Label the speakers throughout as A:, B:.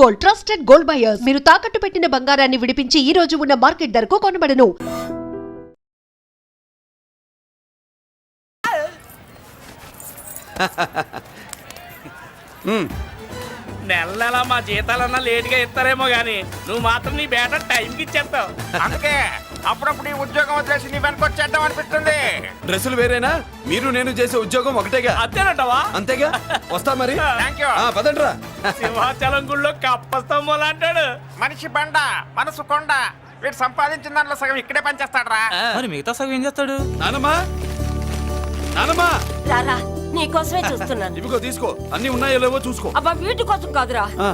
A: Gold, trusted gold buyers. మీరు తాకట్టు పెట్టిన బంగారాన్ని విడిపించి ఈ రోజు ఉన్న మార్కెట్ ధరకు కొనబడను.
B: నెల మా జీతాలన్నా లేట్గా ఇస్తారేమో గానీ నువ్వు మాత్రం నీ బేట టైంకి ఇచ్చేస్తావు.
C: అందుకే అప్పుడప్పుడు ఈ ఉద్యోగం వదిలేసి నీ వెనక వచ్చేద్దాం అనిపిస్తుంది.
D: డ్రెస్సులు వేరేనా? మీరు నేను చేసే ఉద్యోగం ఒకటేగా.
B: అంతేనంటావా?
D: అంతేగా. వస్తా మరి.
C: Thank you.
D: పదండ్రా.
B: సింహాచలం గుళ్ళో కప్పస్తంభం అంటాడు.
C: మనిషి బండ మనసు కొండ. వీడు సంపాదించిన దాంట్లో సగం ఇక్కడే పనిచేస్తాడు రా.
B: మరి మిగతా సగం ఏం చేస్తాడు?
D: నానమ్మా, నానమ్మా,
E: రారా నీకోసమే చూస్తున్నాను.
D: ఇవిగో తీసుకో. అన్ని ఉన్నాయో లేవో చూసుకో.
E: అబ్బా వీటి కోసం కాదురా,
D: ఆ,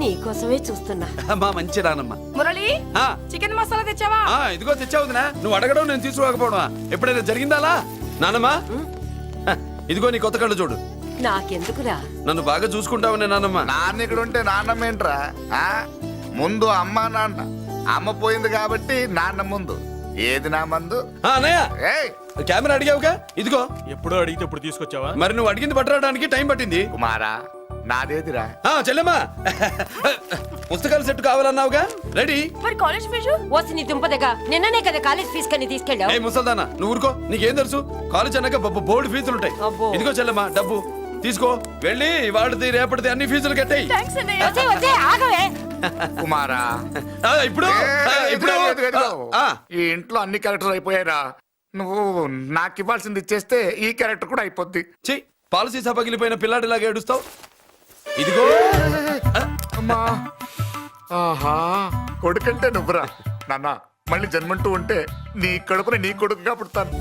E: నీకోసమే చూస్తున్నా.
D: మా మంచి నానమ్మ.
F: మురళి,
D: ఆ,
F: చికెన్ మసాలా తెచ్చావా?
D: ఇదిగో తెచ్చావుదినా. నువ్వు అడగడం నేను తీసుకోకపోవడమా? ఎప్పుడైనా జరిగిందాలా? నానమ్మా, ఇదిగో నీ కొత్త కళ్ళు చూడు.
E: నాకెందుకురా?
D: నన్ను బాగా చూసుకుంటావునే నానమ్మ.
G: నాన్న ఇక్కడ ఉంటే నాన్నమ్మ ఏంట్రా? ముందు అమ్మ నాన్న. అమ్మ పోయింది కాబట్టి నాన్న ముందు. ఏది నా మందు?
D: అన్నయ్య,
G: ఏయ్
D: కెమెరా అడిగావుగా, ఇదిగో.
B: ఎప్పుడో అడిగితే ఇప్పుడు తీసుకొచ్చావా?
D: మరి నువ్వు అడిగింది పట్టడానికి టైం పట్టింది.
G: కుమారా, నాదేదిరా?
D: చెల్లెమ్మా, పుస్తకాల సెట్ కావాలన్నావుగా, రెడీ.
F: మరి కాలేజ్ ఫీజు?
E: ఓసి నీ దుంపదగా నిన్ననే కదా కాలేజ్ ఫీజు కని తీసుకెళ్ళావు.
D: ఏ ముసల్దానా, నువ్వు ఊరుకో. నీకేం తెలుసు? కాలేజ్ అన్నాక బోర్డు ఫీజులు ఉంటాయి.
E: అబ్బో.
D: ఇదిగో చెల్లెమ్మా, డబ్బు తీసుకో. వెళ్ళి వాడిది రేపటిది అన్ని ఫీజులు కట్టాయి.
F: థాంక్స్ అన్నయ్య.
E: వచ్చే వచ్చే ఆగవే.
G: కుమారా,
D: ఇప్పుడు ఇప్పుడు
G: ఇదిగో, ఇదిగో. ఈ ఇంట్లో అన్ని క్యారెక్టర్ అయిపోయారా? నువ్వు నాకు ఇవ్వాల్సింది ఇచ్చేస్తే ఈ క్యారెక్టర్ కూడా అయిపోద్ది.
D: చెయ్యి. పాలసీ సభ పగిలిపోయిన పిల్లాడిలాగా ఏడుస్తావు. ఇదిగో.
G: అమ్మా, ఆహా, కొడుకంటే నువ్వురా నాన్న. మళ్ళీ జన్మంటూ ఉంటే నీ కడుపుని నీ కొడుకుగా పుడతాను.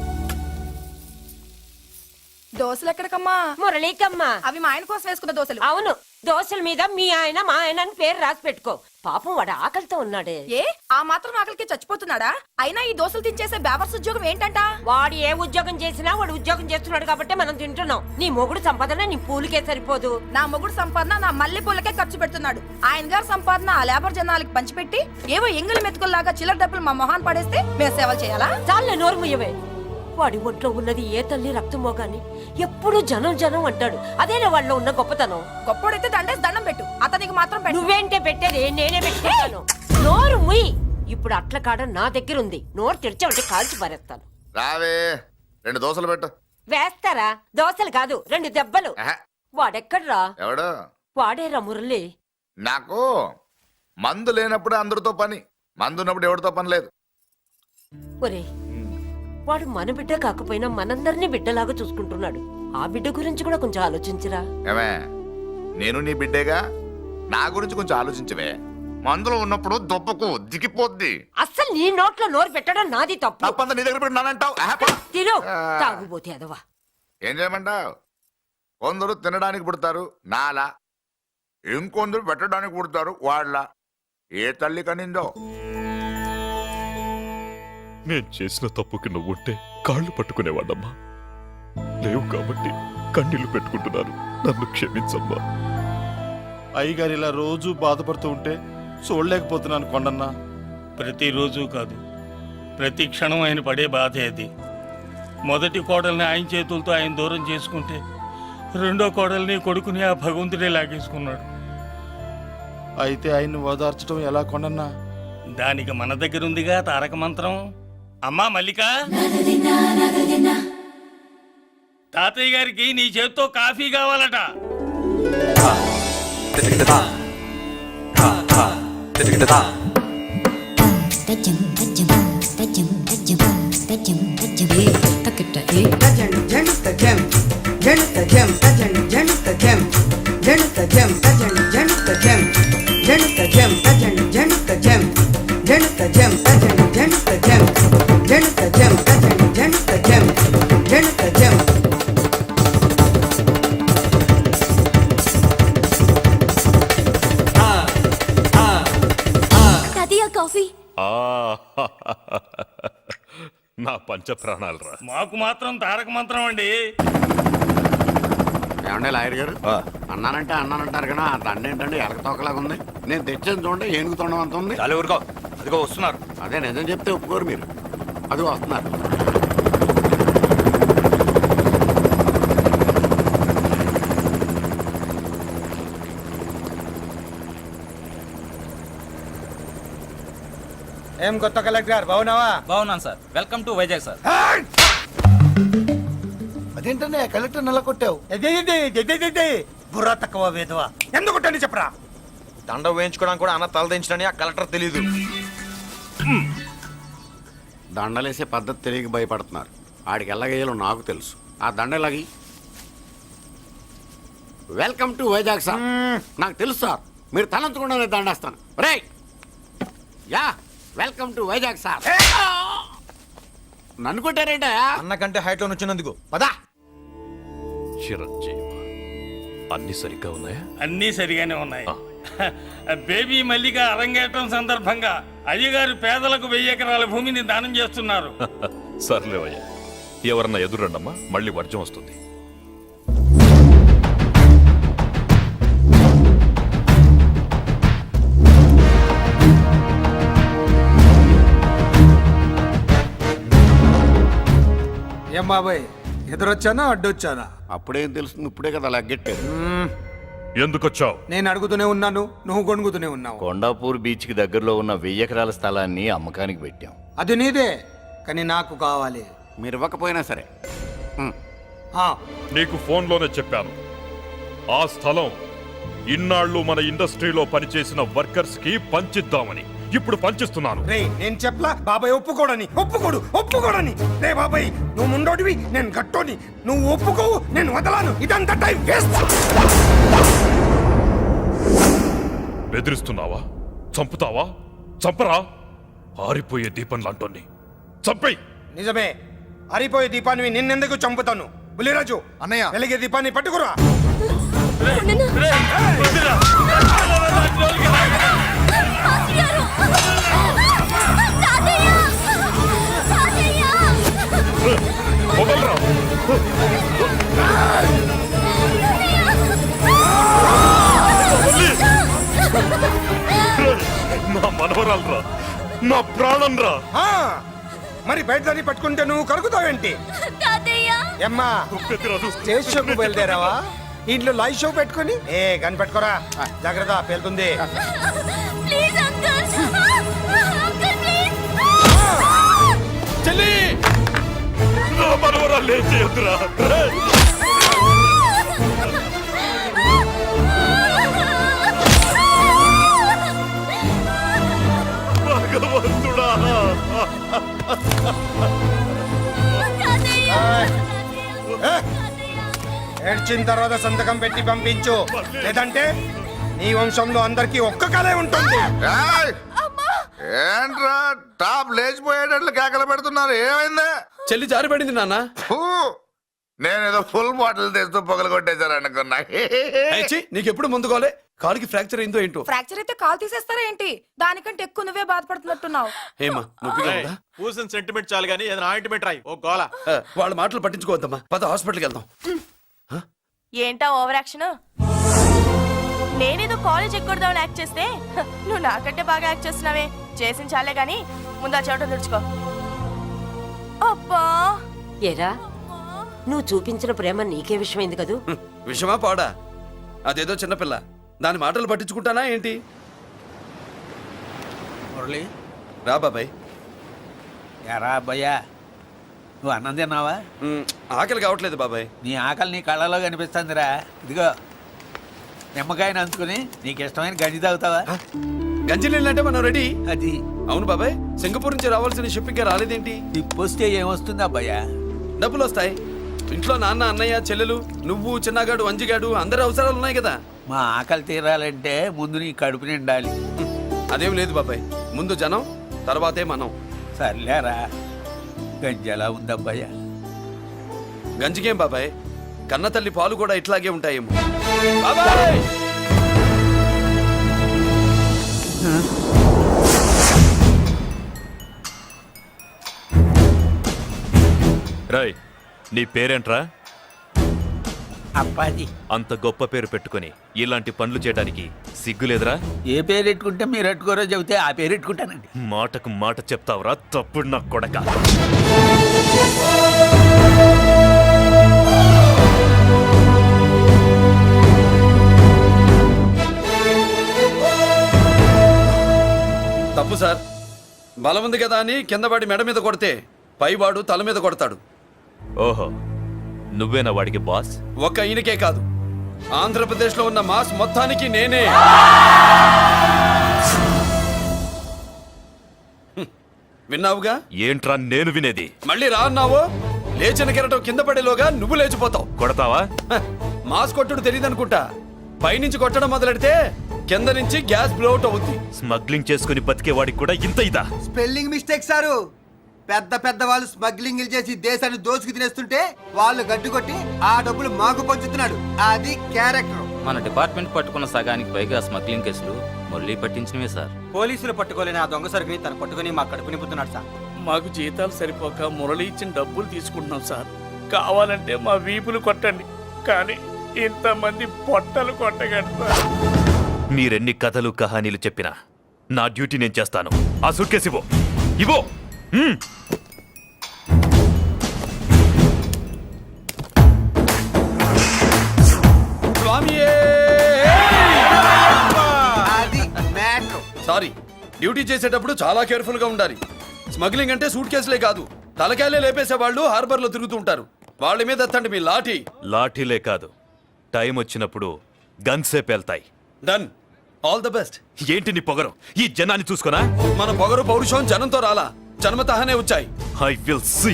F: దోశలు ఎక్కడికమ్మా?
E: మురళీకమ్మ.
F: అవి మా ఆయన కోసం వేసుకున్న దోశలు.
E: అవును, దోశల మీద మీ ఆయన మా ఆయన అని పేరు రాసి పెట్టుకో. పాపం వాడు ఆకలితో ఉన్నాడే.
F: ఏ ఆ మాత్రం ఆకలికి చచ్చిపోతున్నాడా? అయినా ఈ దోశలు తినేసే బేవర్స్ ఉద్యోగం ఏంటంట?
E: వాడు ఏ ఉద్యోగం చేసినా వాడు ఉద్యోగం చేస్తున్నాడు కాబట్టి మనం తింటున్నాం. నీ మొగుడు సంపాదన నీ పూలకే సరిపోదు.
F: నా మొగుడు సంపాదన నా మల్లె పూలకే ఖర్చు పెడుతున్నాడు. ఆయన గారి సంపాదన ఆ లేబర్ జనాలకి పంచిపెట్టి ఏవో ఎంగిలి మెతుకుల్లాగా చిల్లర డబ్బులు మా మొహాన్ పడేస్తే మేము సేవలు చేయాలా?
E: చాలే నోరు ముయ్యవే. వాడి ఒంట్లో ఉన్నది ఏ తల్లి రక్తమో గాని ఎప్పుడు జనం జనం అంటాడు. అదేనా వాళ్ళలో ఉన్న గొప్పతనం.
F: గొప్పోడైతే దండేసి దండం పెట్టు, అతనికి మాత్రం పెట్టు.
E: నువ్వేంటే పెట్టేది? నేనే పెట్టుకుంటాను. నోరు ముయ్యి. ఇప్పుడు అట్ల కాడ నా దగ్గర ఉంది. నోరు తెరిచావంటే కాల్చి పారేస్తాను.
G: రావే, 2 దోశలు పెట్టు.
E: వేస్తారా? దోశలు కాదు, 2 దెబ్బలు.
G: ఆహా.
E: వాడెక్కడ్రా?
G: ఎవడు?
E: వాడేరా మురళి.
G: నాకు మందు లేనప్పుడు అందరితో పని, మందు ఉన్నప్పుడు ఎవరితో పని లేదు.
E: ఒరే, వాడు మన బిడ్డ కాకపోయినా మనందరినీ బిడ్డలాగా చూసుకుంటున్నాడు. ఆ బిడ్డ గురించి కూడా కొంచెం ఆలోచించరా.
G: ఏమే, నేను నీ బిడ్డేగా, నా గురించి కొంచెం ఆలోచించవే. మందులో ఉన్నప్పుడు దొప్పకు దిగిపోద్ది.
E: అస్సలు నీ నోట్లో నోరు పెట్టడం నాది తప్పు.
G: తప్పంతా నీ దగ్గర పెట్టినానంటావు.
E: తిను తాగుబోతే అదవా.
G: ఏం చేయమంటావు? కొందరు తినడానికి పుడతారు నాలా, ఇంకొందరు పెట్టడానికి పుడతారు వాళ్ళ. ఏ తల్లి కనిందో?
H: నేను చేసిన తప్పుకి నువ్వుంటే కాళ్ళు పట్టుకునేవాడమ్మా. లేవు కాబట్టి కన్నీళ్లు పెట్టుకుంటున్నాను. నన్ను క్షమించమ్మా.
I: అయ్యగారు ఇలా రోజు బాధపడుతూ ఉంటే చూడలేకపోతున్నాను కొండన్నా.
B: ప్రతిరోజు కాదు, ప్రతి క్షణం ఆయన పడే బాధే అది. మొదటి కోడల్ని ఆయన చేతులతో ఆయన దూరం చేసుకుంటే రెండో కోడల్ని కొడుకుని ఆ భగవంతుడే లాగేసుకున్నాడు.
I: అయితే ఆయన్ని ఓదార్చడం ఎలా కొండన్నా?
B: దానికి మన దగ్గర ఉందిగా తారక మంత్రం. అమ్మా మల్లిక, తాతయ్య గారికి నీ చేత్తో కాఫీ కావాలట.
F: కాఫీ
H: నా పంచ ప్రాణాలు రా.
B: మాకు మాత్రం తారక మంత్రం అండి.
C: ఏమండే లాయర్ గారు, అన్నానంటే అన్నానంటారు కదా, ఆ దండ ఏంటంటే ఎలకతోకలాగా ఉంది. నేను తెచ్చేది చూడండి, ఏనుగు తొండం అంత ఉంది.
B: చాలా ఊరుకో, అదిగో వస్తున్నారు.
C: అదే నిజం చెప్తే ఒప్పుకోరు మీరు. అది వస్తున్నారు.
J: ఏం కొత్త కలెక్టర్ గారు బాగున్నావా?
K: బాగున్నాను sir. Welcome to Vizag sir.
J: అదేంటనే కలెక్టర్ నల్ల కొట్టావు? బుర్రా తక్కువ వేదవా. ఎందుకు కొట్టండి చెప్పరా?
I: దండ వేయించుకోవడానికి కూడా అన్న తలదించడని ఆ కలెక్టర్ తెలీదు.
C: దండలేసే పద్ధతి తెలియక భయపడుతున్నారు. ఆడికి ఎలాగేయాలో నాకు తెలుసు. ఆ దండ ఎలాగి. Welcome to Vizag sir. నాకు తెలుసు సార్, మీరు తలంచకుండా నేను దండేస్తాను. రే యా వెల్కమ్ టు వైజాగ్ సార్. నన్ను కొట్టారేంట?
I: అన్నకంటే హైట్ లో వచ్చినందుకు
C: పదా.
H: చిరంజీవి అన్ని సరిగ్గా ఉన్నాయా?
B: అన్నీ సరిగానే ఉన్నాయి. బేబీ మల్లిక అరంగేట్రం సందర్భంగా అయ్యగారు పేదలకు 1000 ఎకరాల భూమిని దానం చేస్తున్నారు.
H: సర్లేవయ్యా, ఎవరన్నా ఎదురండమ్మా, మళ్ళీ వర్జం వస్తుంది.
J: ఏం బాబాయ్, ఎదురొచ్చానా అడ్డొచ్చానా?
C: అప్పుడేం తెలుస్తుంది, ఇప్పుడే కదా లగ్గెట్టారు.
H: ఎందుకొచ్చావు?
J: నేను అడుగుతూనే ఉన్నాను, నువ్వు గొణుగుతూనే ఉన్నావు.
L: కొండాపూర్ బీచ్ కి దగ్గరలో ఉన్న 1000 ఎకరాల స్థలాన్ని అమ్మకానికి పెట్టాం.
J: అది నీదే, కానీ నాకు కావాలి.
C: మీరు ఇవ్వకపోయినా సరే.
J: ఆ,
H: నీకు ఫోన్లోనే చెప్పాను. ఆ స్థలం ఇన్నాళ్ళు మన ఇండస్ట్రీలో పనిచేసిన వర్కర్స్ కి పంచిద్దామని. ఇప్పుడు పంచిస్తున్నాను.
J: రే నేను చెప్పలా బాబాయ్ ఒప్పుకోడని. రే బాబాయ్, నువ్వు ముండోడివి, నేను గట్టోని. నువ్వు ఒప్పుకోవు, నేను వదలాను. ఇదంతా టైం వేస్ట్.
H: బెదిరిస్తున్నావా? చంపుతావా? చంపరా? ఆరిపోయే దీపం లాంటోని చంపై.
J: నిజమే, అరిపోయే దీపాన్ని నిన్నెందుకు చంపుతాను? బుల్లిరాజు
I: అన్నయ్య,
J: వెలిగే దీపాన్ని పట్టుకురా.
H: వదలరా. నా మనవరాలరా, నా ప్రాణం రా.
J: ఆ, మరి బయట దాన్ని పట్టుకుంటే నువ్వు కరుగుతావేంటి? అమ్మా, స్టేజ్ షోకు బయలుదేరావా? ఇంట్లో లైవ్ షో పెట్టుకుని గన్ పెట్టుకోరా. జాగ్రత్త, పేలుతుంది.
H: చెల్లి, నా మనవరాలు లేచేయద్దురా. భగవంతుడా.
J: ఏడ్చిన తర్వాత సంతకం పెట్టి పంపించు, లేదంటే నీ వంశంలో అందరికీ ఒక్క కలే ఉంటుంది.
G: ఏంట్రా టాప్ లేచిపోయేటట్లు కేకలు పెడుతున్నారు? ఏమైంది?
D: చెల్లి జారిపడింది నాన్న.
G: నేనేదో ఫుల్ బాటిల్ తెస్తూ పొగలు కొట్టేశారు అనుకున్నా.
D: నీకెప్పుడు ముందుకోలే? కాలుకి ఫ్రాక్చర్ అయిందో ఏంటో.
F: ఫ్రాక్చర్ అయితే కాల్ తీసేస్తారా ఏంటి? దానికంటే ఎక్కువ నువ్వే బాధపడుతున్నట్టున్నావు.
D: ఏమా నొప్పిగా ఉందా?
I: పూసిన సెంటిమెంట్ చాలు గానీ ఏదైనా ఆయింట్మెంట్ రాయి. ఓ గోల.
D: వాళ్ళ మాటలు పట్టించుకోవద్దమ్మా, పద హాస్పిటల్కి వెళ్దాం.
F: ఏంటా ఓవర్ యాక్షన్? నేనేదో కాలేజ్ ఎక్కడదామని యాక్ట్ చేస్తే నువ్వు నాకంటే బాగా యాక్ట్ చేస్తున్నావే. చేసిన చాలే గాని ముందు ఆ చోట తుడుచుకో. అబ్బా,
E: ఏరా, నువ్వు చూపించిన ప్రేమ నీకే విషయమైంది కదూ?
D: విషమా పాడా? అదేదో చిన్నపిల్ల, దాని మాటలు పట్టించుకుంటానా ఏంటి?
K: మురళి,
D: రా బాబాయ్.
K: ఎరా అబ్బాయ్యా, నువ్వు అన్నం తిన్నావా?
D: ఆకలి కావట్లేదు బాబాయ్.
K: నీ ఆకలి నీ కళ్ళలో కనిపిస్తుందిరా. ఇదిగో నిమ్మకాయని అంచుకుని నీకు ఇష్టమైన గంజి తాగుతావా?
D: గంజి నీళ్ళంటే మనం రెడీ.
K: అది
D: అవును బాబాయ్, సింగపూర్ నుంచి రావాల్సిన షిప్పింగ్ రాలేదేంటి?
K: తిప్పొస్తే ఏమొస్తుంది అబ్బాయ్యా?
D: డబ్బులు వస్తాయి. ఇంట్లో నాన్న, అన్నయ్య, చెల్లెలు, నువ్వు, చిన్నగాడు, అంజిగాడు, అందరి అవసరాలు ఉన్నాయి కదా.
K: మా ఆకలి తీరాలంటే ముందు నీ కడుపు నిండాలి.
D: అదేం లేదు బాబాయ్, ముందు జనం, తర్వాతే మనం.
K: సర్లేరా, గంజి ఎలా ఉందబ్బాయ్యా?
D: గంజికేం బాబాయ్, కన్న తల్లి పాలు కూడా ఇట్లాగే ఉంటాయేమో. బాబాయ్,
H: రాయ్, నీ పేరేంట్రా?
K: అప్పాజీ.
H: అంత గొప్ప పేరు పెట్టుకొని ఇలాంటి పనులు చేయడానికి సిగ్గులేదురా?
K: ఏ పేరు ఎట్టుకుంటే మీరు ఎట్టుకోరో చెబితే ఆ పేరు ఎట్టుకుంటానండి.
H: మాటకు మాట చెప్తావురా తప్పుడు నా కొడక.
D: తప్పు సార్, బలం ఉంది కదా అని కింద పడి మెడ మీద కొడితే పైవాడు తల మీద కొడతాడు.
H: ఓహో, నువ్వేనా వాడికి బాస్?
D: ఒక్క ఈయనకే కాదు, ఆంధ్రప్రదేశ్లో ఉన్న మాస్ మొత్తానికి నేనే. విన్నావుగా?
H: ఏంట్రా నేను వినేది?
D: మళ్ళీ రా అన్నావు, లేచిన కెరటం కింద పడేలోగా నువ్వు లేచిపోతావు.
H: కొడతావా?
D: మాస్ కొట్టుడు తెలియదనుకుంటా. పైనుంచి కొట్టడం మొదలెడితే కింద నుంచి గ్యాస్ బ్లౌట్ అవుద్ది.
H: స్మగ్లింగ్ చేసుకుని బతికే వాడికి కూడా ఇంత ఇదా?
J: Spelling mistake sir. పెద్ద పెద్ద వాళ్ళు స్మగ్లింగ్ చేసి దేశాన్ని దోచుకు తినేస్తుంటే వాళ్ళు గడ్డు కొట్టి ఆ డబ్బులు మాకు పంచుతున్నాడు. అది క్యారెక్టర్.
I: మన డిపార్ట్మెంట్ పట్టుకున్న సగానికి పైగా స్మగ్లింగ్ కేసులు మురళి పట్టించినవే సార్.
J: పోలీసులు పట్టుకోలేని ఆ దొంగ సరుకుని తను పట్టుకుని మా కడుపు నింపుతున్నాడు సార్.
B: మాకు జీతాలు సరిపోక మురళి ఇచ్చిన డబ్బులు తీసుకుంటున్నాం సార్. కావాలంటే మా వీపులు కొట్టండి, కానీ ఇంతమంది పొట్టలు కొట్టగండి సార్.
H: మీరెన్ని కథలు కహానీలు చెప్పినా నా డ్యూటీ నేను చేస్తాను. ఆ సూట్ కేసు ఇవ్వు. ఇవ్వు.
D: స్వామియే!
J: అది మ్యాటర్.
D: సారీ, డ్యూటీ చేసేటప్పుడు చాలా కేర్ఫుల్ గా ఉండాలి. స్మగ్లింగ్ అంటే సూట్ కేసులే కాదు, తలకాయలే లేపేసే వాళ్ళు హార్బర్ లో తిరుగుతూ ఉంటారు. వాళ్ళ మీద ఎత్తండి మీ లాఠీ.
H: లాఠీలే కాదు, టైం వచ్చినప్పుడు గన్సే పేల్తాయి.
D: డన్. All the best.
H: ఏంటి నీ పొగరు? ఈ జనాన్ని చూసుకోనా?
D: మన పొగరు పౌరుషం జనంతో రాలా, జన్మతహనే వచ్చాయి.
H: I will see.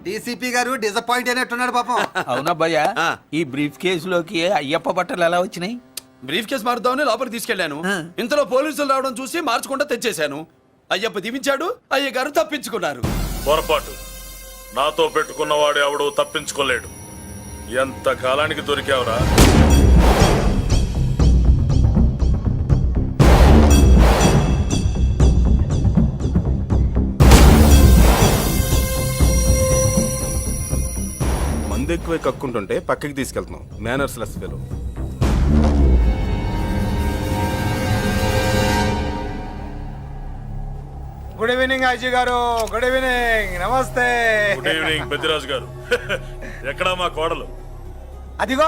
J: డీసీపీ గారు డిసప్పాయింట్ అయినట్టున్నాడు పాపం.
K: అవునా భయ్యా?
D: ఆ.
K: ఈ బ్రీఫ్ కేసులోకి అయ్యప్ప బట్టలు ఎలా వచ్చినాయి?
D: బ్రీఫ్ కేసు మారుద్దామని లోపలికి తీసుకెళ్లాను. ఇంతలో పోలీసులు రావడం చూసి మార్చకుండా తెచ్చేశాను. అయ్యప్ప దీవించాడు, అయ్య గారు తప్పించుకున్నారు.
H: పొరపాటు. నాతో పెట్టుకున్నవాడు ఎవడు తప్పించుకోలేడు. ఎంత కాలానికి దొరికావురా?
I: మందు ఎక్కువ కక్కుంటుంటే పక్కకి తీసుకెళ్తున్నాం. Manners less fellow.
J: Good evening Aji గారు. Good evening. నమస్తే.
H: గుడ్ ఈవినింగ్ పెద్దిరాజు గారు. ఎక్కడా మా కోడలు?
J: అదిగో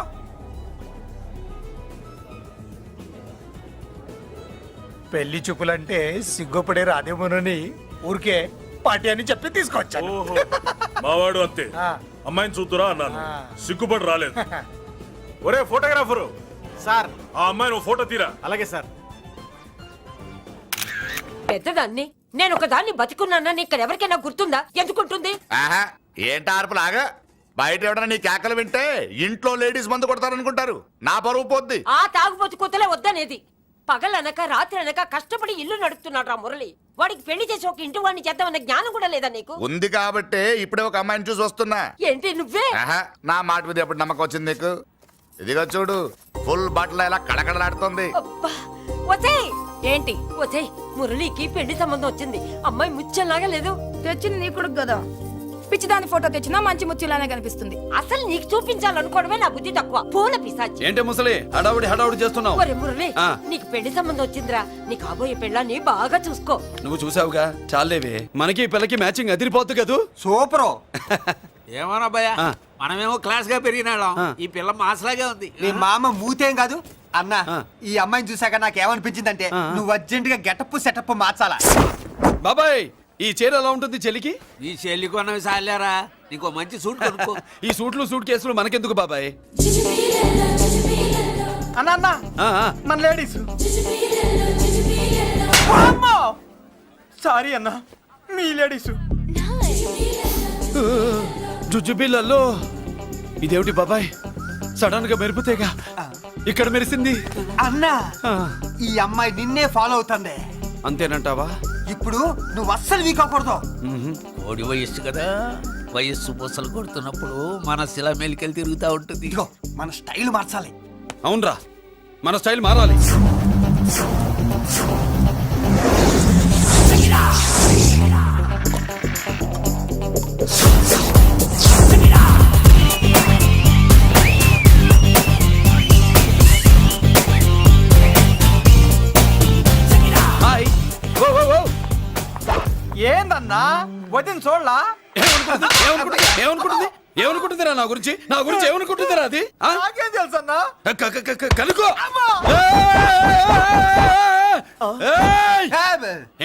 J: పెళ్లి చూపులంటే సిగ్గుపడే రాధేమోనని ఊరికే పార్టీ అని చెప్పి తీసుకొచ్చాను.
H: ఓహో, మావాడు అంతే. అమ్మాయిని చూద్దురా అన్నాను, సిగ్గుపడి రాలేదు. ఒరే ఫోటోగ్రాఫరు
J: సార్,
H: ఆ అమ్మాయిని ఓ ఫోటో తీరా.
J: అలాగే సార్.
E: పెద్దదాన్ని నేను ఒక దాన్ని బతికున్నానని ఇక్కడ ఎవరికైనా గుర్తుందా? ఎందుకుంటుంది?
G: ఆహా, ఏంటి ఆర్పులాగా? బయట ఎవడన్నా నీ కేకలు వింటే ఇంట్లో లేడీస్ మందు కొడతారనుకుంటారు. నా పరువు పోద్ది.
E: ఆ తాగుబోతు కూతలే వద్దనేది. పగలనక రాత్రి అనక కష్టపడి ఇల్లు నడుపుతున్నాడు రా మురళి. వాడికి పెళ్లి చేసి ఒక ఇంటి వాడిని చేద్దామన్న జ్ఞానం కూడా లేదా నీకు?
G: ఉంది కాబట్టే ఇప్పుడే ఒక అమ్మాయిని చూసి వస్తున్నా.
E: ఏంటి నువ్వే?
G: ఆహా, నా మాట మీద ఎప్పుడు నమ్మకం వచ్చింది నీకు? ఇదిగో చూడు, ఫుల్ బట్టలు ఇలా కడకడలాడుతుంది.
E: అబ్బా, వచ్చేయ్. ఏంటి వచ్చేయ్? మురళికి పెళ్లి సంబంధం వచ్చింది. అమ్మాయి ముచ్చల్లాగా లేదు.
F: తెచ్చింది నీ కొడుకు కదా. పిచ్చిదాని ఫోటో తెచ్చినా మంచి ముత్యులానే కనిపిస్తుంది.
E: అసలు నీకు చూపించాలనుకోవడమే నా బుద్ధి తక్కువ. పూల పిశాచి.
D: ఏంటి ముసలి హడావుడి చేస్తున్నావు?
E: ఒరే మురళి, నీకు పెళ్లి సంబంధం వచ్చిందిరా. నీ కాబోయే పెళ్ళాన్ని బాగా చూసుకో.
D: నువ్వు చూసావుగా, చాలేవే. మనకి పిల్లకి మ్యాచింగ్ అదిరిపోద్దు కదూ.
J: సూపరు.
K: ఏమన్నా భయ్యా, మనమేమో క్లాస్ గా పెరిగినాళ్ళం. ఈ పిల్ల మాసలాగే ఉంది.
J: నీ మామ మూతేం కాదు అన్నా. ఈ అమ్మాయిని చూసాక నాకేమనిపించిందంటే నువ్వు అర్జెంట్ గా గెటప్ సెటప్ మార్చాలా.
D: బాబాయ్, ఈ చీర ఎలా ఉంటుంది చెల్లికి?
K: ఈ చెల్లి కొన్నవి సాలేరా, నీకు మంచి సూట్ కొనుక్కో.
D: ఈ సూట్లు సూట్ కేసులు మనకెందుకు బాబాయ్?
J: అన్నా మన లేడీస్. సారీ అన్నా, మీ లేడీస్.
D: జుజుబిళ్ళల్లో ఇదేమిటి బాబాయ్? సడన్ గా మెరుపుతేగా ఇక్కడ మెరిసింది.
J: అన్నా, ఈ అమ్మాయి నిన్నే ఫాలో అవుతుంది.
D: అంతేనంటావా?
J: ఇప్పుడు నువ్వు అస్సలు వీక్ అవ్వకూడదు.
K: కోడి వయస్సు కదా, వయస్సు పూసలు కొడుతున్నప్పుడు మన శిల మెలికలు తిరుగుతూ ఉంటుంది.
J: ఇదిగో మన స్టైల్ మార్చాలి.
D: అవునరా, మన స్టైల్ మారాలి. హాయ్. ఓ ఓ ఓ,
J: ఏందన్నా వదిన చూడలా?
D: ఏమనుకుంటుంది? ఏమనుకుంటుందిరా నా గురించి ఏమనుకుంటుందిరా అది ఆ?
J: నాకేం తెలుసు అన్నా
D: కనుకో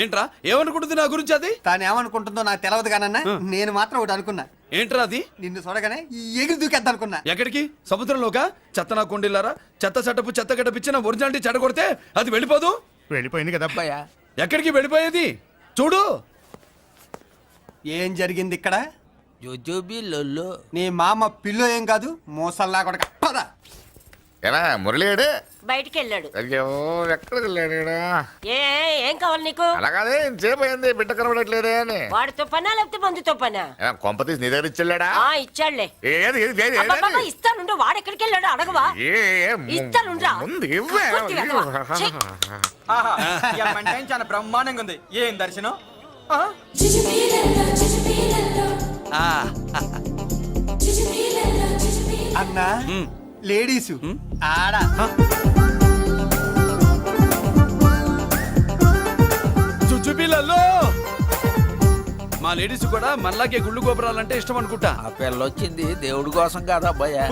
D: ఏంట్రా ఏమనుకుంటుంది నా గురించి అది
J: తాను ఏమనుకుంటుందో నాకు తెలియదు కానన్నా నేను మాత్రం ఒకటి అనుకున్నా.
D: ఏంట్రా అది
J: నిన్ను చూడగానే ఎగిరి దూకేద్దాం అనుకున్నా.
D: ఎక్కడికి సముద్రంలోకా చెత్త నా కొండిల్లారా చెత్త చెట్టపు చెత్త గడపిచ్చి నా ఒరిజినాలిటీ చెడగొడితే అది వెళ్ళిపోదు
G: వెళ్ళిపోయింది కదా
K: అబ్బాయా
D: ఎక్కడికి వెళ్ళిపోయేది చూడు
J: ఏం జరిగింది ఇక్కడ?
K: జోజోబి లొల్లో
J: నీ మామ పిల్లో ఏం కాదు మోసల్లా కొడక పద.
G: ఎలా మురళీడే
E: బయటికి వెళ్ళాడు.
G: అయ్యో ఎక్కడికి వెళ్ళాడు
E: ఏం కావాలి నీకు?
G: అలాగే ఇంతసేపు అయింది బిడ్డ కనబడట్లేదే అని
E: వాడితో పనా లేకపోతే మందుతో పనా?
G: కొంప తీసి నీ దగ్గర ఇచ్చెళ్ళాడా
E: ఇచ్చాడులే.
G: ఏది ఏది ఏది
E: అబ్బబ్బబ్బ, ఇస్తానుండు. వాడు ఎక్కడికి వెళ్ళాడు అడగవా? ఇస్తానుండ్రా.
G: ముందు ఇవ్వే.
E: పూర్తి వెధవ. ఛీ.
J: చాలా బ్రహ్మాండంగా ఉంది. ఏం దర్శనం? అన్నా లేడీసు ఆడ
D: చుచ్చుపిల్లల్లో మా లేడీస్ కూడా మనలాగే గుళ్ళు గోపురాలంటే ఇష్టం అనుకుంటా.
K: ఆ పిల్ల వచ్చింది దేవుడి కోసం కాదా అబ్బాయా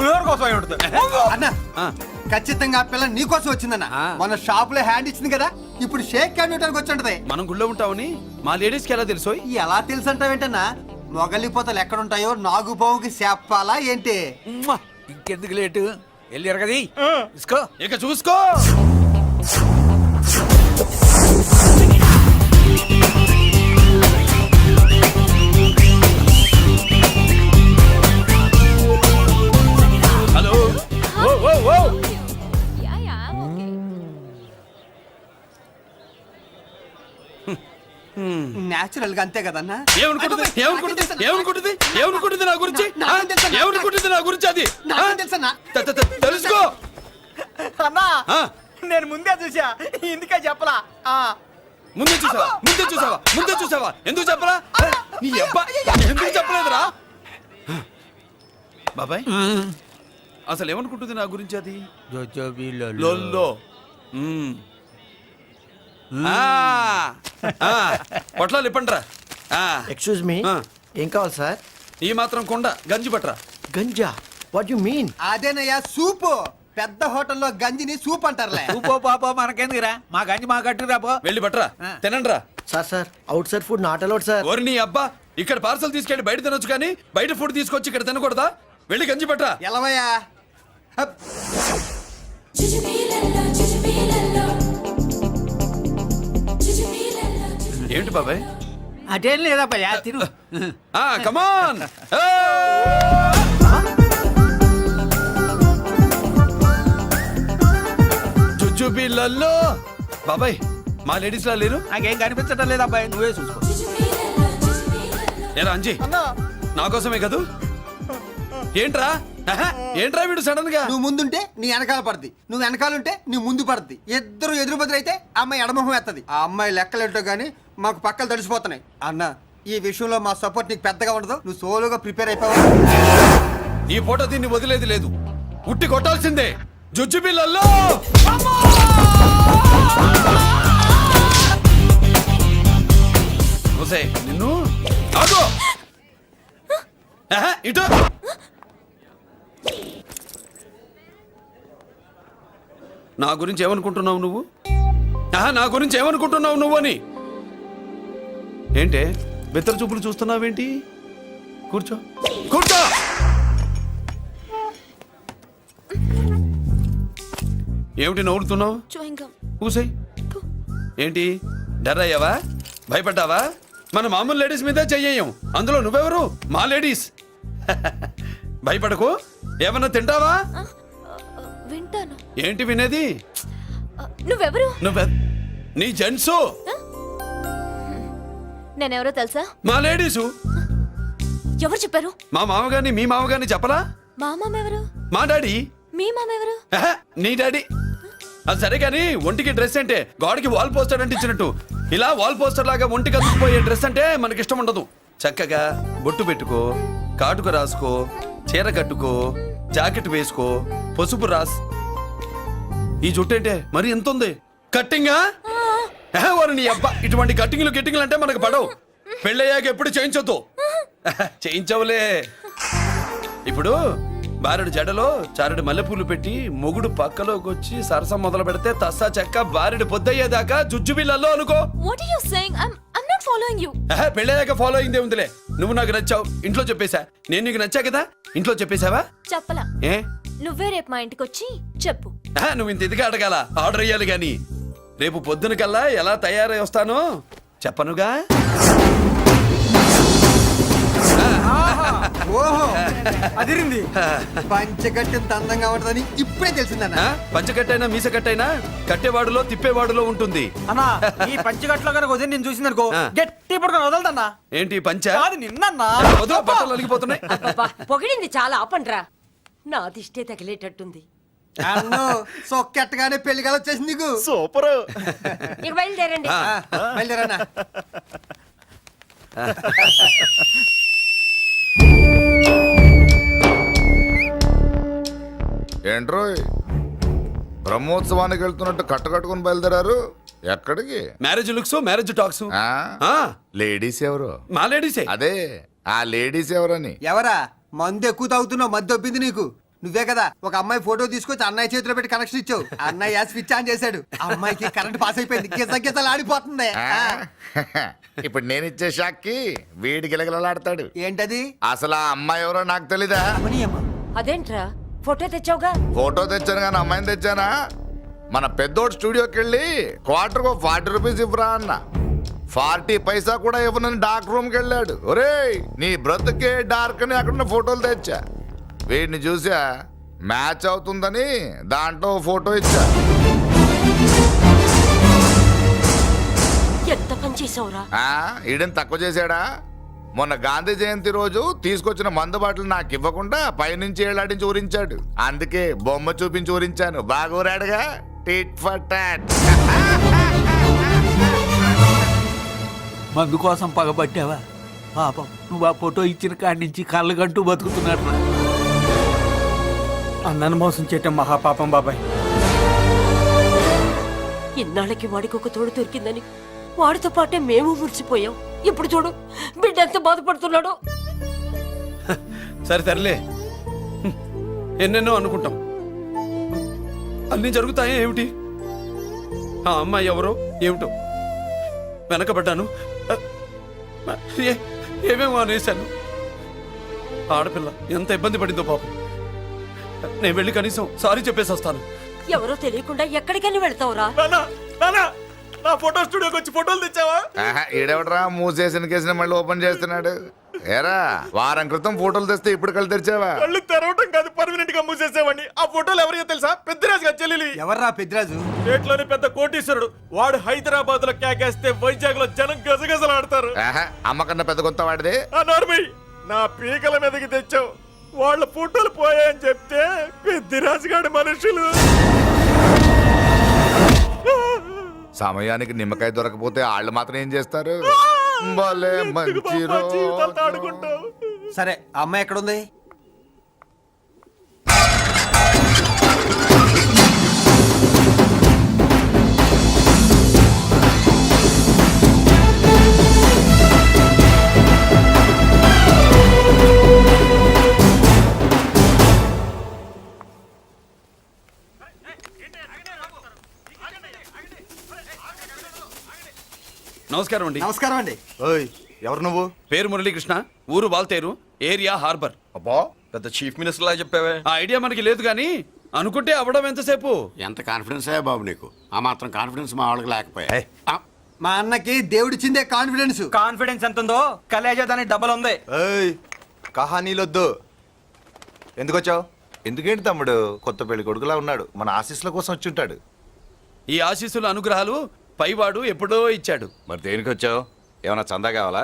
J: అన్నా ఖచ్చితంగా ఆ పిల్ల నీకోసం వచ్చిందన్న. మన షాప్ లో హ్యాండ్ ఇచ్చింది కదా, ఇప్పుడు షేక్ హ్యాండ్ ఇవ్వడానికి వచ్చి ఉంటది.
D: మనం గుళ్ళో ఉంటామని మా లేడీస్ కి ఎలా తెలుసు?
J: ఎలా తెలుసు అంటావేంటన్నా? మొగలిపోతలు ఎక్కడుంటాయో నాగుబావుకి చెప్పాలా ఏంటి?
K: ఇంకెందుకు లేటు వెళ్ళారు కదా తీసుకో
D: ఇక చూసుకో. హలో ఓ ఓ ఓ
J: నేచురల్ గా అంతే కదన్నా.
D: ఏమనుకుంటుంది నా గురించి ఏమనుకుంటుంది నా గురించి అది
J: తెలుసన్నా
D: తెలుసుకో
J: అన్నా. నేను ముందే చూసా, ఇందుకే చెప్పలా.
D: ముందే చూసావా ఎందుకు చెప్పరా? నీ అబ్బా ఎందుకు చెప్పలేదురా? బాబాయ్ అసలు ఏమనుకుంటుంది నా గురించి అది?
K: జోజోబి
D: లొల్లో పొట్లాలు ఇప్పండ్రా.
J: ఎక్స్క్యూజ్ మీ, ఏం కావాలి సార్?
D: ఈ మాత్రం కొండ గంజి పట్రా.
J: గంజా? What you mean? అదేనయ్యా సూపు. పెద్ద హోటల్లో గంజిని సూప్ అంటారులే.
K: ఊపో పాపో మనకెందుకురా, మా గంజి మా కట్టురా పో.
D: వెళ్ళి పట్రా తినండ్రా.
J: Sir outside food not allowed sir.
D: ఓరి నీ అబ్బా, ఇక్కడ పార్సల్ తీసుకెళ్ళి బయట తినొచ్చు కానీ బయట ఫుడ్ తీసుకొచ్చి ఇక్కడ తినకూడదా? వెళ్ళి గంజి పట్రా.
J: ఎలవయ్యా.
D: ఏంటి బాబాయ్?
K: అదేం లేదబ్బా తిను.
D: కమాన్ జుజుబిళ్ళల్లో బాబాయ్ మా లేడీస్ లా లేరు.
K: నాకేం కనిపించడం లేదు అబ్బాయి, నువ్వే చూసుకో.
D: ఏరా అంజీ నా కోసమే కదూ? ఏంట్రా ఏంట్రా వీడు సడన్ గా?
J: నువ్వు ముందుంటే నీ వెనకాల పడుద్ది, నువ్వు వెనకాలంటే నీ ముందు పడుద్ది. ఇద్దరు ఎదురు బదులైతే అమ్మాయి ఎడమొహం ఎత్తది. ఆ అమ్మాయి లెక్కలేంటో గానీ మాకు పక్కలు తడిసిపోతున్నాయి. అన్న ఈ విషయంలో మా సపోర్ట్ నీకు పెద్దగా ఉండదు. నువ్వు సోలోగా ప్రిపేర్ అయిపోవాలి.
D: ఈ ఫోటో దీన్ని వదిలేది లేదు, ఉట్టి కొట్టాల్సిందే. జుజుబిళ్ళల్లో నిన్ను ఆగు. ఇటు నా గురించి ఏమనుకుంటున్నావు నువ్వు? నా గురించి ఏమనుకుంటున్నావు నువ్వు అని ఏంటే బెత్తర చూపులు చూస్తున్నావేంటి? కూర్చో కూర్చో. ఏమిటి నవ్వుతున్నావు? కూసేయ్. ఏంటి డర్ అయ్యావా? భయపడ్డావా? మన మామూలు లేడీస్ మీదే చెయ్యం, అందులో నువ్వెవరు? మా లేడీస్. భయపడకు. ఏమన్నా తింటావా?
F: వింటాను.
D: ఏంటి వినేది?
F: నువ్వెవరు?
D: నీ జెంట్సు.
F: నేనెవరో తెలుసా?
D: మా లేడీసు.
F: ఎవరు చెప్పారు?
D: మా మామగారిని మీ మామగారిని చెప్పలా?
F: మా మామ ఎవరు?
D: మా డాడీ.
F: మీ మామ ఎవరు?
D: నీ డాడీ. అది సరే కానీ ఒంటికి డ్రెస్ అంటే గోడకి వాల్ పోస్టర్ అంటే ఇచ్చినట్టు ఇలా వాల్ పోస్టర్ లాగా ఒంటికి అందుకుపోయే డ్రెస్ అంటే మనకి ఇష్టం ఉండదు. చక్కగా బొట్టు పెట్టుకో, కాటుక రాసుకో, చీర కట్టుకో, జాకెట్ వేసుకో, పసుపు రాస్. ఈ జుట్టు అంటే మరి ఎంత ఉంది? కట్టింగా? వారు నీ అబ్బా, ఇటువంటి కట్టింగ్లు అంటే మనకు పడవు. పెళ్ళయ్యాక ఎప్పుడు చేయించొద్దు. చేయించవులే. ఇప్పుడు బారెడు జడలో చారెడు మల్లెపూలు పెట్టి మొగుడు పక్కలోకి వచ్చి సరసం మొదలు పెడితే తస్సా చెక్క బారెడు పొద్దయ్యేదాకా జుజ్జు బిళ్ళల్లో అనుకో.
F: What are you saying? I'm not following you.
D: పెళ్ళయ్యాక ఫాలో అయిందే ఉందిలే. నువ్వు నాకు నచ్చావు, ఇంట్లో చెప్పేశా. నేను నీకు నచ్చా కదా, ఇంట్లో చెప్పేశావా?
F: చెప్పలా.
D: ఏ
F: నువ్వే రేపు మా ఇంటికి వచ్చి చెప్పు.
D: నువ్వు ఇంత ఇదిగా అడగాల, ఆర్డర్ అయ్యాలి గాని. రేపు పొద్దున కల్లా ఎలా తయారై వస్తానో చెప్పనుగా.
J: ఓహో అదిరింది. పంచగట్టెంత అందంగా ఉంటుందని ఇప్పుడే తెలిసిందన్న.
D: పంచకట్టైనా మీసకట్టైనా కట్టేవాడులో తిప్పేవాడులో ఉంటుంది.
J: అన్నా ఈ పంచగట్లో కనుక వదిలి నేను చూసిందనుకో గట్టి పడుకొని వదలదన్నా.
D: ఏంటి పంచ?
J: కాదు నిన్నన్నా.
D: వదిలో బట్టలు అలిగిపోతున్నాయి.
E: అబ్బబ్బా, పొగిడింది చాలా ఆపండ్రా. నా దిష్టే తగిలేటట్టుంది.
J: అన్ను సొక్కెట్టగానే పెళ్లి కల వచ్చేసింది నీకు.
L: సూపర్.
E: ఇక బయలుదేరండి.
J: బయలుదేరన్నా.
G: ఏంట్రోయ్ బ్రహ్మోత్సవానికి వెళ్తున్నట్టు కట్టుకట్టుకుని బయలుదేరారు? ఎక్కడికి?
D: Marriage looks, marriage talks.
G: Ladies ఎవరు?
D: మా లేడీసే.
G: అదే ఆ లేడీస్ ఎవరని.
J: ఎవరా? మందు ఎక్కువ తాగుతున్నావు, మధ్య ఒప్పింది నీకు. నువ్వే కదా ఒక అమ్మాయి ఫోటో తీసుకొచ్చి అన్నయ్య చేతిలో పెట్టి కనెక్షన్ ఇచ్చావు. అన్నయ్య స్విచ్ ఆన్ చేశాడు, అమ్మాయికి కరెంట్ పాస్ అయిపోయింది, గిజగిజలు ఆడిపోతుంది.
G: ఇప్పుడు నేను ఇచ్చే షాక్కి వీడి గిలగిలలాడతాడు.
J: ఏంటది?
G: అసలు ఆ అమ్మాయి ఎవరో నాకు తెలీదా?
E: అదేంట్రా ఫోటో తెచ్చావుగా?
G: ఫోటో తెచ్చాను కానీ అమ్మాయిని తెచ్చానా? మన పెద్దోడు స్టూడియోకి వెళ్ళి క్వార్టర్కు 40 రూపీస్ ఇవ్వరా అన్న. 40 పైసా కూడా ఇవ్వనని డార్క్ రూమ్కి వెళ్ళాడు. ఒరేయ్ నీ బ్రతుకే డార్క్ అని అక్కడ ఫోటోలు తెచ్చా. వీడిని చూసా మ్యాచ్ అవుతుందని దాంట్లో ఫోటో ఇచ్చా.
E: ఎంత పని చేసావురా?
G: ఈడని తక్కువ చేశాడా? మొన్న గాంధీ జయంతి రోజు తీసుకొచ్చిన మందు బాటలు నాకు ఇవ్వకుండా పైనుంచి ఏలాడించి ఊరించాడు. అందుకే బొమ్మ చూపించి ఊరించాను. బాగా ఊరాడుగా. Tit for tat.
K: మందు కోసం పగబట్టావా? పాపం నువ్వు ఆ ఫోటో ఇచ్చిన కాడి నుంచి కళ్ళగంటూ బతుకుతున్నట్టు.
J: అన్నను మోసం చేయటం మహాపాపం బాబాయ్.
E: ఇన్నాళ్ళకి వాడికి ఒక తోడు దొరికిందని వాడితో పాటే మేము మురిసిపోయాం. ఇప్పుడు చూడు బిడ్డ ఎంత బాధపడుతున్నాడో.
D: సరే తరలే, ఎన్నెన్నో అనుకుంటాం, అన్నీ జరుగుతాయే ఏమిటి? ఆ అమ్మాయి ఎవరో ఏమిటో వెనకబడ్డాను, ఏమేమో అనేశాను. ఆడపిల్ల ఎంత ఇబ్బంది పడిందో పాపం. నేను వెళ్ళి కనీసం సారీ చెప్పేసి వస్తాను.
E: ఎవరో తెలియకుండా ఎక్కడికైనా వెళ్తావురా?
D: నా ఫోటో స్టూడియోకి వచ్చి ఫోటోలు తెచ్చావా?
G: ఈడెవడరా మూసేసిన కేసుని మళ్ళీ ఓపెన్ చేస్తున్నాడు? ఏరా వారం క్రితం ఫోటోలు తెస్తే ఇప్పుడు కళ్ళు తెరిచావా?
B: కళ్ళు తెరవటం కాదు, పర్మనెంట్ గా మూసేసేవాడిని. ఆ ఫోటోలు ఎవరికో తెలుసా? పెద్దరాజు గారి చెల్లెలి.
J: ఎవర్రా పెద్దరాజు?
B: స్టేట్లోని పెద్ద కోటీశ్వరుడు. వాడు హైదరాబాద్ లో కేకేస్తే వైజాగ్ లో జనం గజగజలాడతారు.
G: అమ్మ కన్నా పెద్ద కొంత వాడిదే.
B: ఆ నార్మల్ నా పీకల మీదకి తెచ్చావు. వాళ్ళ ఫోటోలు పోయాయని చెప్తే పెద్దిరాజు గారి మనుషులు.
G: సమయానికి నిమ్మకాయ దొరకపోతే వాళ్ళు మాత్రం ఏం చేస్తారు? భలే మంచి రోజు.
J: సరే ఆ అమ్మాయి ఎక్కడుంది?
D: నమస్కారం అండి.
J: నమస్కారం అండి.
L: ఓయ్ ఎవరు నువ్వు?
D: పేరు మురళీకృష్ణ, ఊరు వాల్తేరు, ఏరియా హార్బర్.
L: అబ్బా పెద్ద చీఫ్ మినిస్టర్ లాగా చెప్పావే.
D: ఆ ఐడియా మనకి లేదు కానీ అనుకుంటే అవ్వడం ఎంతసేపు?
C: ఎంత కాన్ఫిడెన్స్ అయ్యా బాబు నీకు? ఆ మాత్రం కాన్ఫిడెన్స్ మా వాళ్ళకి లేకపోయా?
J: మా అన్నకి దేవుడిచ్చిందే కాన్ఫిడెన్స్. కాన్ఫిడెన్స్ ఎంత ఉందో కలేజా దానికి డబల్ ఉంది.
L: ఏయ్ కహానీలొద్దు. ఎందుకు వచ్చావు? ఎందుకేంటి తమ్ముడు కొత్త పెళ్లి కొడుకులా ఉన్నాడు. మన ఆశీస్సుల కోసం వచ్చి ఉంటాడు.
D: ఈ ఆశీస్సుల అనుగ్రహాలు పైవాడు ఎప్పుడో ఇచ్చాడు.
L: మరి దేనికి వచ్చావు? ఏమైనా చందా కావాలా?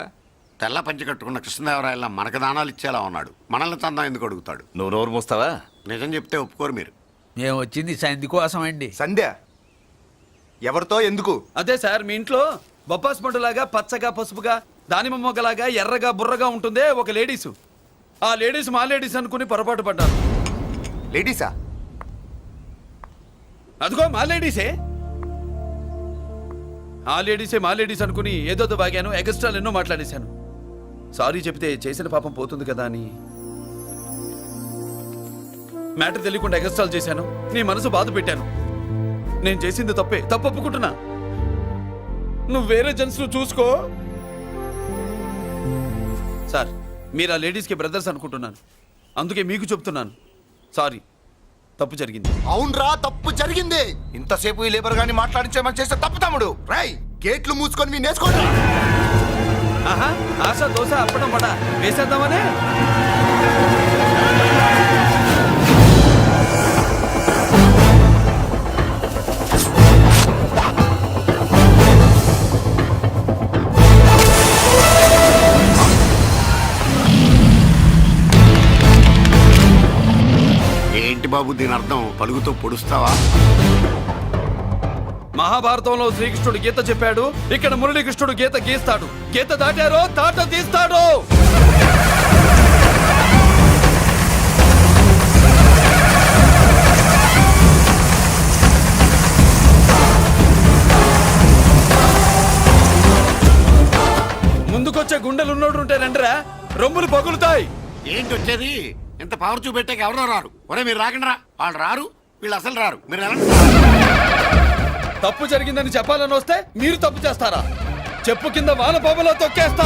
C: తెల్ల పంచి కట్టుకున్న కృష్ణదేవరాయల మనకు దానాలు ఇచ్చేలా ఉన్నాడు. మనల్ని చందా ఎందుకు అడుగుతాడు?
L: నువ్వు నోరు మూస్తావా?
C: నిజం చెప్తే ఒప్పుకోరు మీరు.
K: మేము వచ్చింది సంధి కోసం అండి.
L: సంధ్య ఎవరితో ఎందుకు?
D: అదే సార్, మీ ఇంట్లో బొప్పాస్ పండులాగా పచ్చగా పసుపుగా దానిమ్మ మొగ్గలాగా ఎర్రగా బుర్రగా ఉంటుందే ఒక లేడీసు. ఆ లేడీస్ మా లేడీస్ అనుకుని పొరపాటు పడ్డాను.
L: లేడీసా?
D: అదిగో మా లేడీసే. ఆ లేడీసే మా లేడీస్ అనుకుని ఏదో బాగాను, ఎక్స్ట్రాలు ఎన్నో మాట్లాడేశాను. సారీ చెప్తే చేసిన పాపం పోతుంది కదా అని. మ్యాటర్ తెలియకుండా ఎగస్ట్రాల్ చేశాను, నీ మనసు బాధ పెట్టాను. నేను చేసింది తప్పే, తప్పు ఒప్పుకుంటున్నా. నువ్వు వేరే జెంట్స్ చూసుకో. సార్, మీరు ఆ లేడీస్కి బ్రదర్స్ అనుకుంటున్నాను, అందుకే మీకు చెప్తున్నాను. సారీ, తప్పు జరిగింది.
L: అవునరా, తప్పు జరిగింది. ఇంతసేపు ఈ లేబర్ గాని మాట్లాడించేమని చేస్తే తప్పు తమ్ముడు. రై, గేట్లు మూసుకొని మీ నేర్చుకోండి.
D: ఆహా, ఆశ దోశ అప్పడం వడ వేసేద్దామనే.
C: ఏంటి బాబు దీని అర్థం? పలుగుతో పొడుస్తావా?
D: మహాభారతంలో శ్రీకృష్ణుడు గీత చెప్పాడు, ఇక్కడ మురళీకృష్ణుడు గీత గీస్తాడు. గీత దాటారో తాట తీస్తాడు. ముందుకొచ్చే గుండెలు ఉన్నోడు ఉంటే రండిరా, రొమ్ములు పగులుతాయి.
C: ఏంటి వచ్చేది? ఇంత పవర్ చూపెట్టాక ఎవరో రారు. ఒరే మీరు రాకండి రా. వాళ్ళు రారు, వీళ్ళు అసలు రారు. మీరు ఎలా?
D: తప్పు జరిగిందని చెప్పాలని వస్తే మీరు తప్పు చేస్తారా? చెప్పు కింద వాన పాపలో తొక్కేస్తా.